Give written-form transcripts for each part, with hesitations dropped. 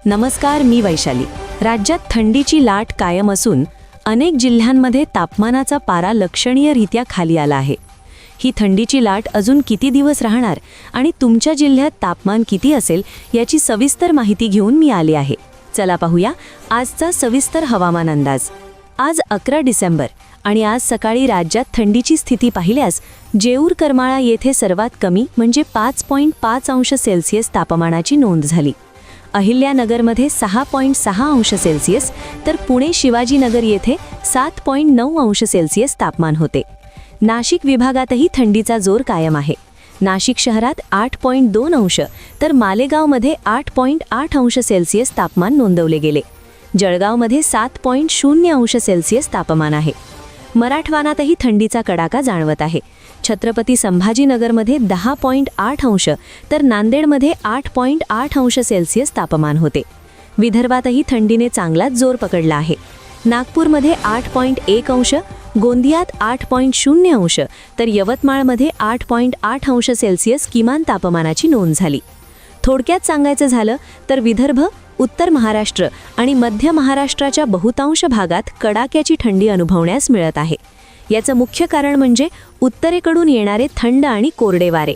नमस्कार, मी वैशाली। राज्यात थंडीची लाट कायम असून अनेक जिल्ह्यांमध्ये तापमानाचा पारा लक्षणीयरित्या खाली आला आहे। ही थंडीची लाट अजून किती दिवस राहणार आणि तुमच्या जिल्ह्यात तापमान किती असेल याची सविस्तर माहिती घेऊन मी आले आहे। चला पाहूया आजचा सविस्तर हवामान अंदाज। आज 11 डिसेंबर आणि आज सकाळी राज्यात थंडीची स्थिती पाहिल्यास जेऊर करमाळा येथे सर्वात कमी म्हणजे 5.5 अंश सेल्सिअस तापमानाची नोंद झाली। अहिल्यानगरमध्ये 6.6 अंश सेल्सिअस तर पुणे शिवाजीनगर येथे 7.9 अंश सेल्सिअस तापमान होते। नाशिक विभागातही थंडीचा जोर कायम आहे। नाशिक शहरात 8.2 अंश तर मालेगावमध्ये 8.8 अंश सेल्सिअस तापमान नोंदवले गेले। जळगावमध्ये 7.0 अंश सेल्सिअस तापमान आहे। मराठवाड्यातही थंडीचा कडाका जाणवत आहे। छत्रपती संभाजीनगरमध्ये 10.8 अंश तर नांदेडमध्ये 8.8 अंश सेल्सिअस तापमान होते। विदर्भातही थंडीने चांगलाच जोर पकडला आहे। नागपूरमध्ये 8.1 अंश, गोंदियात 8.0 अंश तर यवतमाळमध्ये 8.8 अंश सेल्सिअस किमान तापमानाची नोंद झाली। थोडक्यात सांगायचं झालं तर विदर्भ, उत्तर महाराष्ट्र आणि मध्य महाराष्ट्राच्या बहुतांश भागात कडाक्याची थंडी अनुभवण्यास मिळत आहे। याचं मुख्य कारण म्हणजे उत्तरेकडून येणारे थंड आणि कोरडे वारे।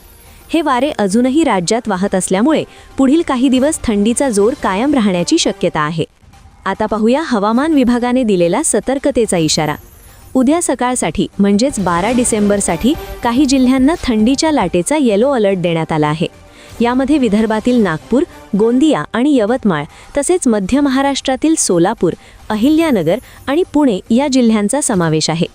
हे वारे अजूनही राज्यात वाहत असल्यामुळे पुढील काही दिवस थंडीचा जोर कायम राहण्याची शक्यता आहे। आता पाहूया हवामान विभागाने दिलेला सतर्कतेचा इशारा। उद्या सकाळसाठी म्हणजेच 12 डिसेंबरसाठी काही जिल्ह्यांना थंडीच्या लाटेचा येलो अलर्ट देण्यात आला आहे। यामध्ये विदर्भातील नागपूर, गोंदिया आणि यवतमाळ तसेच मध्य महाराष्ट्रातील सोलापूर, अहिल्यानगर आणि पुणे या जिल्ह्यांचा समावेश आहे।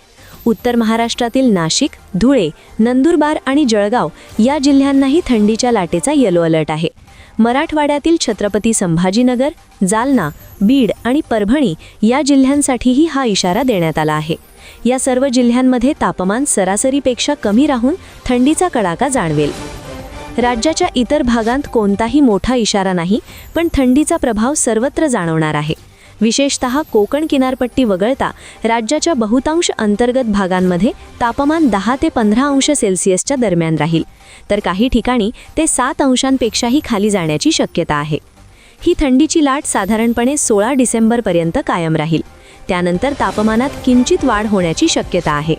उत्तर महाराष्ट्रातील नाशिक, धुळे, नंदुरबार आणि जळगाव या जिल्ह्यांनाही थंडीच्या लाटेचा येलो अलर्ट आहे। मराठवाड्यातील छत्रपती संभाजीनगर, जालना, बीड आणि परभणी या जिल्ह्यांसाठीही हा इशारा देण्यात आला आहे। या सर्व जिल्ह्यांमध्ये तापमान सरासरीपेक्षा कमी राहून थंडीचा कडाका जाणवेल। राज्याच्या इतर भागांत कोणताही मोठा इशारा नाही, पण थंडीचा प्रभाव सर्वत्र जाणवणार आहे। विशेषतः कोकण किनारपट्टी वगळता राज्याच्या बहुतांश अंतर्गत भागांमध्ये तापमान 10 ते 15 अंश सेल्सिअसच्या दरम्यान राहील, तर काही ठिकाणी ते 7 अंशांपेक्षाही खाली जाण्याची शक्यता आहे। ही थंडीची लाट साधारणपणे 16 डिसेंबरपर्यंत कायम राहील। त्यानंतर तापमानात किंचित वाढ होण्याची शक्यता आहे।